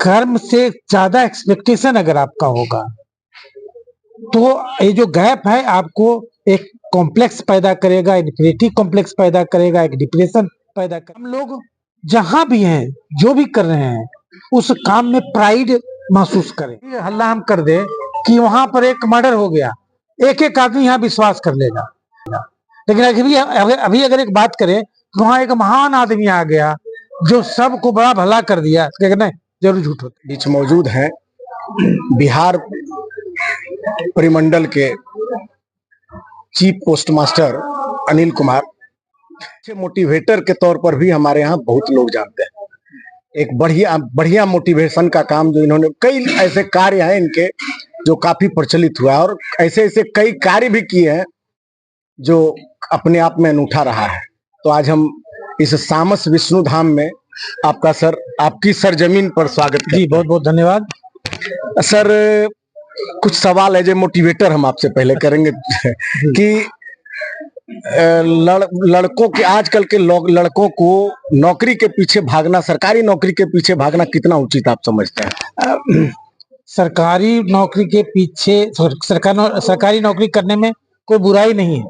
कर्म से ज्यादा एक्सपेक्टेशन अगर आपका होगा तो ये जो गैप है आपको एक कॉम्प्लेक्स पैदा करेगा, इन्फिनिटी कॉम्प्लेक्स पैदा करेगा, एक डिप्रेशन पैदा करेगा। हम लोग जहां भी हैं, जो भी कर रहे हैं, उस काम में प्राइड महसूस करें। ये हल्ला हम कर दे कि वहां पर एक मर्डर हो गया, एक एक आदमी यहाँ विश्वास कर लेगा। लेकिन अभी अगर एक बात करें तो वहां एक महान आदमी आ गया जो सबको बड़ा भला कर दिया, नहीं जरूर झूठ होता। बीच मौजूद हैं बिहार परिमंडल के चीफ पोस्टमास्टर अनिल कुमार। अच्छे मोटिवेटर के तौर पर भी हमारे यहाँ बहुत लोग जानते हैं। एक बढ़िया मोटिवेशन का काम जो इन्होंने, कई ऐसे कार्य हैं इनके जो काफी प्रचलित हुआ है और ऐसे ऐसे कई कार्य भी किए हैं जो अपने आप में अनूठा रहा है। तो आज हम इस सामस विष्णु धाम में आपकी सरजमीन पर स्वागत करते हैं। जी बहुत बहुत धन्यवाद सर। कुछ सवाल है जो मोटिवेटर हम आपसे पहले करेंगे कि लड़कों के, आजकल के लड़कों को नौकरी के पीछे भागना, सरकारी नौकरी के पीछे भागना कितना उचित आप समझते हैं? सरकारी नौकरी के पीछे, सरकारी नौकरी करने में कोई बुराई नहीं है,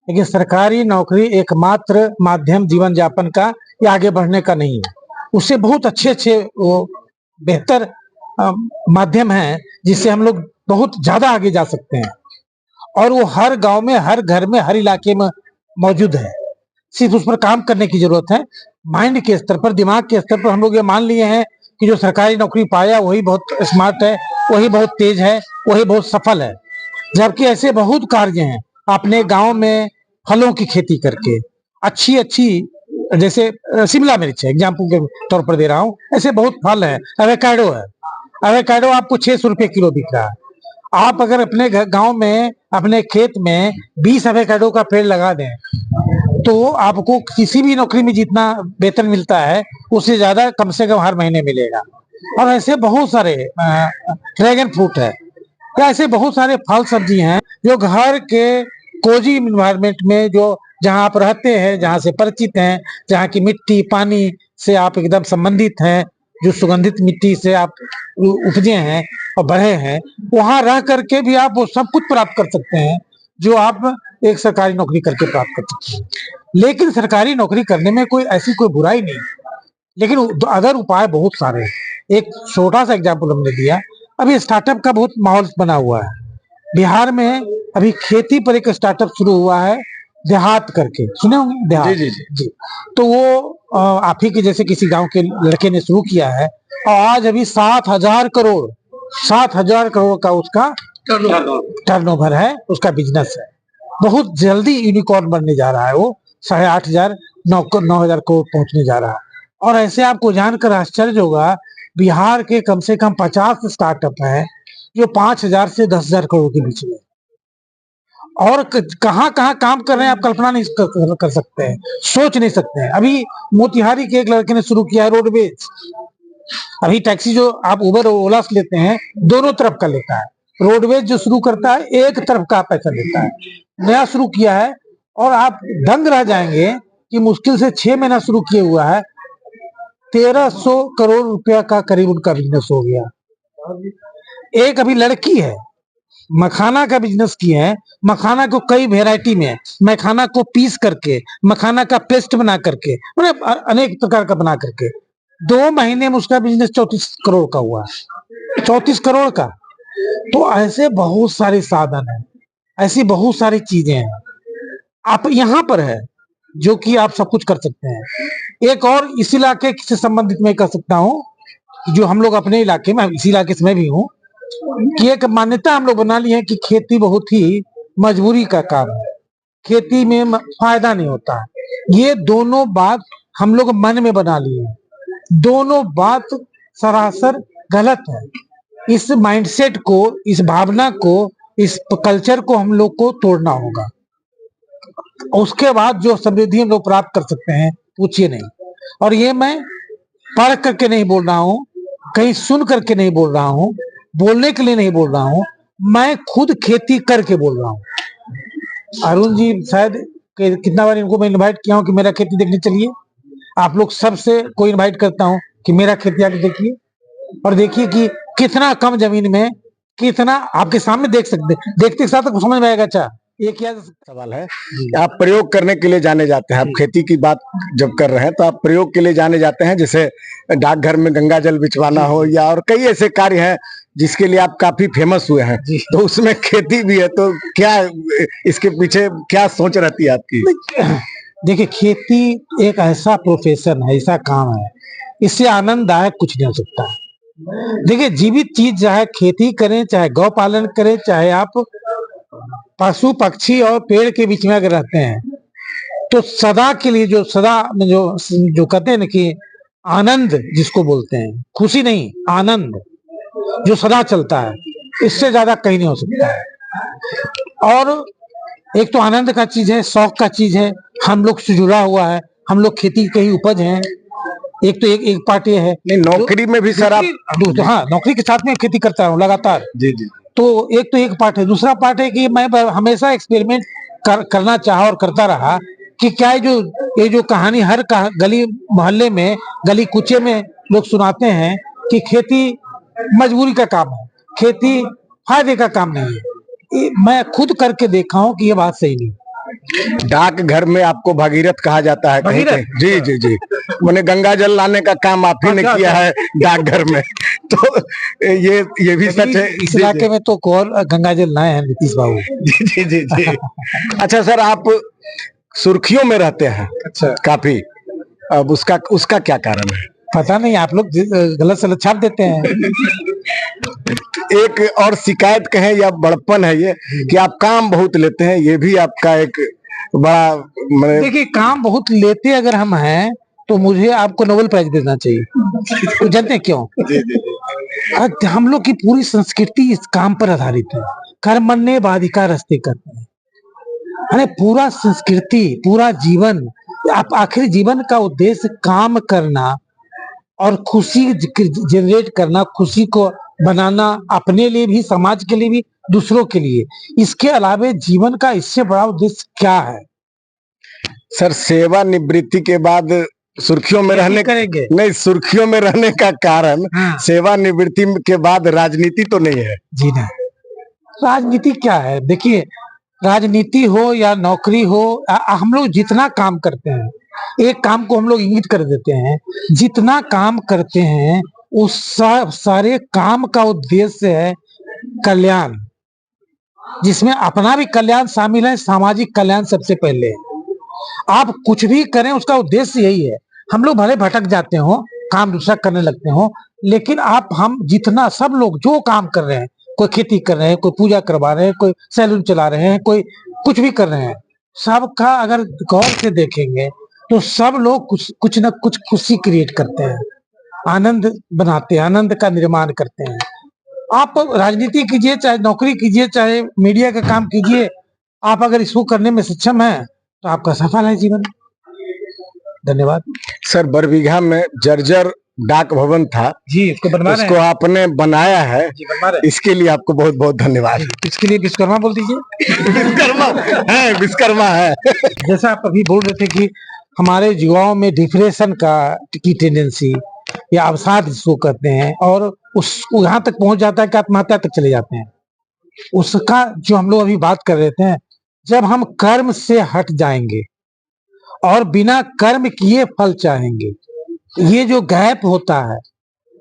लेकिन सरकारी नौकरी एकमात्र माध्यम जीवन यापन का या आगे बढ़ने का नहीं है। उससे बहुत अच्छे वो बेहतर माध्यम है जिससे हम लोग बहुत ज्यादा आगे जा सकते हैं, और वो हर गांव में, हर घर में, हर इलाके में मौजूद है। सिर्फ उस पर काम करने की जरूरत है। माइंड के स्तर पर, दिमाग के स्तर पर हम लोग ये मान लिए हैं कि जो सरकारी नौकरी पाया वही बहुत स्मार्ट है, वही बहुत तेज है, वही बहुत सफल है। जबकि ऐसे बहुत कार्य हैं अपने गांव में फलों की खेती करके, अच्छी जैसे शिमला मिर्च है, एग्जाम्पल के तौर पर दे रहा हूँ, ऐसे बहुत फल है। एवोकाडो है, एवोकाडो आपको 600 रुपये किलो बिक रहा है। आप अगर अपने गांव में, अपने खेत में 20 एवोकाडो का पेड़ लगा दें तो आपको किसी भी नौकरी में जितना वेतन मिलता है उससे ज्यादा कम से कम हर महीने मिलेगा। और ऐसे बहुत सारे ड्रैगन फ्रूट है, ऐसे बहुत सारे फल सब्जी हैं जो घर के कोजी इन्वायरमेंट में, जो जहां आप रहते हैं, जहां से परिचित हैं, जहां की मिट्टी पानी से आप एकदम संबंधित हैं, जो सुगंधित मिट्टी से आप उपजे हैं और बढ़े हैं, वहां रह करके भी आप वो सब कुछ प्राप्त कर सकते हैं जो आप एक सरकारी नौकरी करके प्राप्त कर सकते हैं। लेकिन सरकारी नौकरी करने में ऐसी कोई बुराई नहीं, लेकिन अदर उपाय बहुत सारे हैं। एक छोटा सा एग्जाम्पल हमने दिया, अभी स्टार्टअप का बहुत माहौल बना हुआ है बिहार में। अभी खेती पर एक स्टार्टअप शुरू हुआ है, देहात करके, सुने होंगे देहात। जी। तो वो आप ही के जैसे किसी गांव के लड़के ने शुरू किया है और आज अभी 7,000 करोड़ का उसका टर्नओवर है, उसका बिजनेस है। बहुत जल्दी यूनिकॉर्न बनने जा रहा है, वो 8,500 9,000 करोड़ पहुंचने जा रहा है। और ऐसे आपको जानकर आश्चर्य होगा, बिहार के कम से कम 50 स्टार्टअप है जो 5,000 से 10,000 करोड़ के बीच में, और कहां कहां काम कर रहे हैं आप कल्पना नहीं कर सकते हैं, सोच नहीं सकते हैं। अभी मोतिहारी के एक लड़के ने शुरू किया है रोडवेज। अभी टैक्सी जो आप उबर ओला से लेते हैं, दोनों तरफ का लेता है। रोडवेज जो शुरू करता है एक तरफ का पैसा लेता है, नया शुरू किया है। और आप दंग रह जाएंगे कि मुश्किल से 6 महीना शुरू किए हुआ है, 1,300 करोड़ रुपया का करीब उनका बिजनेस हो गया। एक अभी लड़की है, मखाना का बिजनेस की है। मखाना को कई वेराइटी में, मखाना को पीस करके, मखाना का पेस्ट बना करके, मतलब अनेक प्रकार का बना करके 2 महीने में उसका बिजनेस 34 करोड़ का हुआ है। 34 करोड़ का। तो ऐसे बहुत सारे साधन हैं, ऐसी बहुत सारी चीजें हैं आप यहाँ पर है जो कि आप सब कुछ कर सकते हैं। एक और इस इलाके से संबंधित मैं कह सकता हूँ, जो हम लोग अपने इलाके में, इसी इलाके से मैं भी हूँ, कि एक मान्यता हम लोग बना ली है कि खेती बहुत ही मजबूरी का काम है, खेती में फायदा नहीं होता है। ये दोनों बात हम लोग मन में बना लिए हैं, दोनों बात सरासर गलत है। इस माइंडसेट को, इस भावना को, इस कल्चर को हम लोग को तोड़ना होगा। उसके बाद जो समृद्धि हम लोग प्राप्त कर सकते हैं, पूछिए नहीं। और ये मैं पढ़ करके नहीं बोल रहा हूँ, कहीं सुन करके नहीं बोल रहा हूँ, बोलने के लिए नहीं बोल रहा हूँ, मैं खुद खेती करके बोल रहा हूँ। अरुण जी शायद कितना बार इनको मैं इनवाइट किया हूँ कि मेरा खेती देखने चलिए। आप लोग सबसे कोई इनवाइट करता हूँ कि मेरा खेती आके देखिए, और देखिए कि कितना कम जमीन में कितना आपके सामने देख सकते, देखते साथ आपको समझ में आएगा। अच्छा ये क्या सवाल है, आप प्रयोग करने के लिए जाने जाते हैं, आप खेती की बात जब कर रहे हैं तो आप प्रयोग के लिए जाने जाते हैं, जैसे डाकघर में गंगा जल बिछवाना हो या और कई ऐसे कार्य हैं जिसके लिए आप काफी फेमस हुए हैं, तो उसमें खेती भी है, तो क्या इसके पीछे क्या सोच रहती है आपकी? देखिए खेती एक ऐसा प्रोफेशन है, ऐसा काम है, इससे आनंददायक कुछ नहीं हो सकता। देखिए जीवित चीज चाहे खेती करें, चाहे गौ पालन करें, चाहे आप पशु पक्षी और पेड़ के बीच में अगर रहते हैं, तो सदा के लिए जो सदा जो कहते हैं ना कि आनंद जिसको बोलते हैं, खुशी नहीं आनंद, जो सदा चलता है, इससे ज्यादा कहीं नहीं हो सकता है। और एक तो आनंद का चीज है, शौक का चीज है, हम लोग से जुड़ा हुआ है, हम लोग खेती की उपज हैं। एक तो एक पार्ट ये है। नहीं, नौकरी में भी सर आप तो हाँ, नौकरी के साथ में खेती करता हूँ लगातार। जी जी। तो एक तो एक पार्ट है, दूसरा पार्ट है कि मैं हमेशा एक्सपेरिमेंट करना चाहा और करता रहा कि क्या ये जो कहानी हर गली मोहल्ले में, गली कुचे में लोग सुनाते हैं कि खेती मजबूरी का काम है, खेती फायदे का काम नहीं है, मैं खुद करके देखा हूं कि ये बात सही नहीं। डाक घर में आपको भागीरथ कहा जाता है कहीं कहीं। जी जी जी, मैंने गंगा जल लाने का काम आप ही ने किया है डाकघर में, तो ये भी सच है। इस इलाके में तो कौन गंगा जल लाए हैं? नीतीश बाबू। जी जी जी जी। अच्छा सर, आप सुर्खियों में रहते हैं। अच्छा, काफी, अब उसका क्या कारण है? पता नहीं, आप लोग गलत सलत छाप देते हैं। एक और शिकायत कहें या बड़प्पन है ये कि आप काम बहुत लेते हैं, ये भी आपका एक बड़ा देखिए काम बहुत लेते अगर हम हैं तो मुझे आपको नोबेल प्राइज देना चाहिए। तो जानते हैं क्यों? आज हम लोग की पूरी संस्कृति इस काम पर आधारित है, कर्मण्येवाधिकारस्ते करते हैं। अरे पूरा संस्कृति, पूरा जीवन, आप आखिरी जीवन का उद्देश्य काम करना और खुशी जनरेट करना, खुशी को बनाना, अपने लिए भी, समाज के लिए भी, दूसरों के लिए। इसके अलावे जीवन का इससे बड़ा उद्देश्य क्या है? सर सेवानिवृत्ति के बाद सुर्खियों में रहने करेंगे नहीं, सुर्खियों में रहने का कारण सेवानिवृत्ति के बाद राजनीति तो नहीं है? जी नहीं, राजनीति क्या है? देखिए राजनीति हो या नौकरी हो, हम लोग जितना काम करते हैं, एक काम को हम लोग इंगित कर देते हैं, जितना काम करते हैं उस सारे काम का उद्देश्य है कल्याण, जिसमें अपना भी कल्याण शामिल है, सामाजिक कल्याण सबसे पहले है। आप कुछ भी करें उसका उद्देश्य यही है। हम लोग भले भटक जाते हो, काम दूसरा करने लगते हो, लेकिन हम जितना सब लोग जो काम कर रहे हैं, कोई खेती कर रहे हैं, कोई पूजा करवा रहे हैं, कोई सैलून चला रहे हैं, कोई कुछ भी कर रहे हैं, सबका अगर गौर से देखेंगे तो सब लोग कुछ न कुछ खुशी क्रिएट करते हैं, आनंद बनाते हैं, आनंद का निर्माण करते हैं। आप राजनीति कीजिए, चाहे नौकरी कीजिए, चाहे मीडिया का काम कीजिए, आप अगर इसको करने में सक्षम है तो आपका सफल है जीवन। धन्यवाद। सर बरबीघा में जर्जर डाक भवन था जी, उसको आपने बनाया है जी, इसके लिए आपको बहुत बहुत धन्यवाद। इसके लिए विश्वकर्मा बोल दीजिए। विश्वकर्मा है। जैसा आप अभी बोल रहे थे कि हमारे युवाओं में डिप्रेशन की टेंडेंसी या अवसाद जिसको कहते हैं, और यहाँ तक पहुंच जाता है कि आत्महत्या तक चले जाते हैं। उसका जो हम लोग अभी बात कर रहे थे, जब हम कर्म से हट जाएंगे और बिना कर्म किए फल चाहेंगे, ये जो गैप होता है,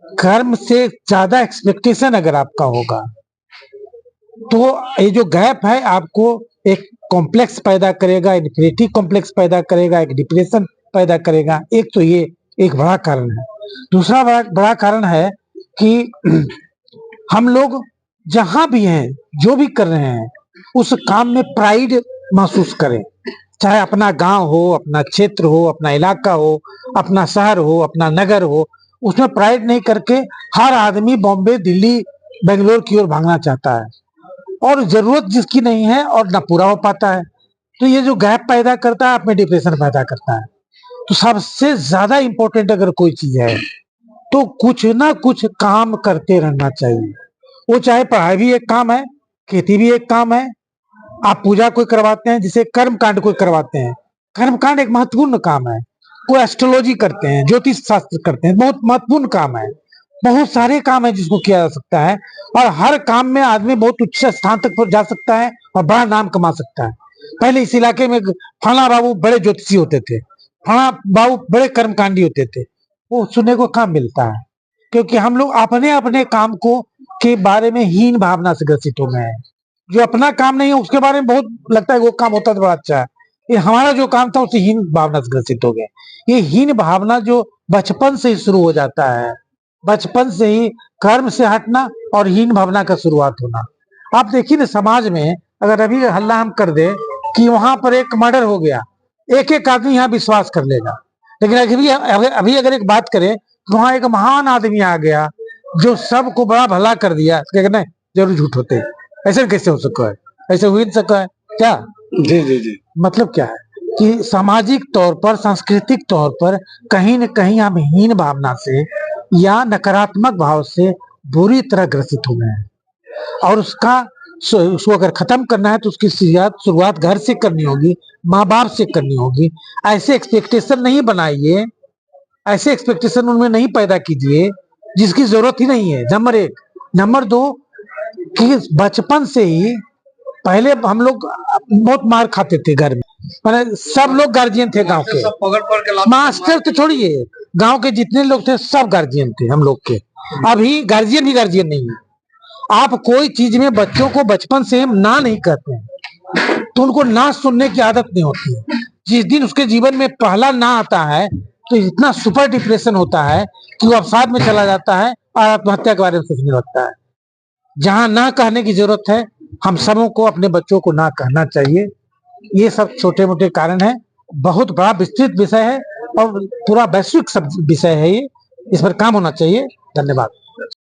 कर्म से ज्यादा एक्सपेक्टेशन अगर आपका होगा तो ये जो गैप है आपको एक कॉम्प्लेक्स पैदा करेगा, इन्फिनिटी कॉम्प्लेक्स पैदा करेगा, एक डिप्रेशन पैदा करेगा। एक तो ये एक बड़ा कारण है। दूसरा बड़ा कारण है कि हम लोग जहां भी हैं, जो भी कर रहे हैं, उस काम में प्राइड महसूस करें, चाहे अपना गांव हो, अपना क्षेत्र हो, अपना इलाका हो, अपना शहर हो, अपना नगर हो, उसमें प्राइड नहीं करके हर आदमी बॉम्बे, दिल्ली, बेंगलोर की ओर भागना चाहता है, और जरूरत जिसकी नहीं है और ना पूरा हो पाता है, तो ये जो गैप पैदा करता है, आप में डिप्रेशन पैदा करता है। तो सबसे ज्यादा इंपॉर्टेंट अगर कोई चीज है तो कुछ ना कुछ काम करते रहना चाहिए। वो चाहे पढ़ाई भी एक काम है, खेती भी एक काम है, आप पूजा कोई करवाते हैं, जिसे कर्म कांड कोई करवाते हैं, कर्म कांड एक महत्वपूर्ण काम है। कोई एस्ट्रोलॉजी करते हैं, ज्योतिष शास्त्र करते हैं, बहुत महत्वपूर्ण काम है। बहुत सारे काम है जिसको किया जा सकता है, और हर काम में आदमी बहुत उच्च स्थान तक जा सकता है और बड़ा नाम कमा सकता है। पहले इस इलाके में फला बाबू बड़े ज्योतिषी होते थे, फला बाबू बड़े कर्मकांडी होते थे, वो सुनने को कम मिलता है, क्योंकि हम लोग अपने अपने काम को के बारे में हीन भावना से ग्रसित हो गए हैं। जो अपना काम नहीं है उसके बारे में बहुत लगता है वो काम होता तो बड़ा अच्छा है, ये हमारा जो काम था उससे हीन भावना से ग्रसित हो गए। ये हीन भावना जो बचपन से ही शुरू हो जाता है, बचपन से ही कर्म से हटना और हीन भावना का शुरुआत होना। आप देखिए ना, समाज में अगर अभी हल्ला हम कर दे कि वहां पर एक मर्डर हो गया, एक एक आदमी यहाँ विश्वास कर लेगा, लेकिन अभी अगर एक बात करें तो वहां एक महान आदमी आ गया जो सबको बड़ा भला कर दिया, नहीं जरूर झूठ होते, ऐसे कैसे हो सका है, ऐसे हो ही नहीं सका है क्या? जी जी जी। मतलब क्या है कि सामाजिक तौर पर, सांस्कृतिक तौर पर कहीं न कहीं हम हीन भावना से या नकारात्मक भाव से बुरी तरह ग्रसित हो गए हैं, और उसको अगर खत्म करना है तो उसकी शुरुआत घर से करनी होगी, माँ बाप से करनी होगी। ऐसे एक्सपेक्टेशन नहीं बनाइए, ऐसे एक्सपेक्टेशन उनमें नहीं पैदा कीजिए जिसकी जरूरत ही नहीं है, नंबर एक। नंबर दो कि बचपन से ही पहले हम लोग बहुत मार खाते थे घर में, माने सब लोग गार्जियन थे गांव के, मास्टर तो छोड़िए, गांव के जितने लोग थे सब गार्जियन थे हम लोग के। अभी गार्जियन ही गार्जियन नहीं है। आप कोई चीज में बच्चों को बचपन से ना नहीं कहते हैं तो उनको ना सुनने की आदत नहीं होती है। जिस दिन उसके जीवन में पहला ना आता है तो इतना सुपर डिप्रेशन होता है कि वो अवसाद में चला जाता है और आत्महत्या के बारे में सोचने लगता है। जहां ना कहने की जरूरत है, हम सबों को अपने बच्चों को ना कहना चाहिए। ये सब छोटे मोटे कारण है, बहुत बड़ा विस्तृत विषय है और पूरा वैश्विक विषय है ये, इस पर काम होना चाहिए। धन्यवाद।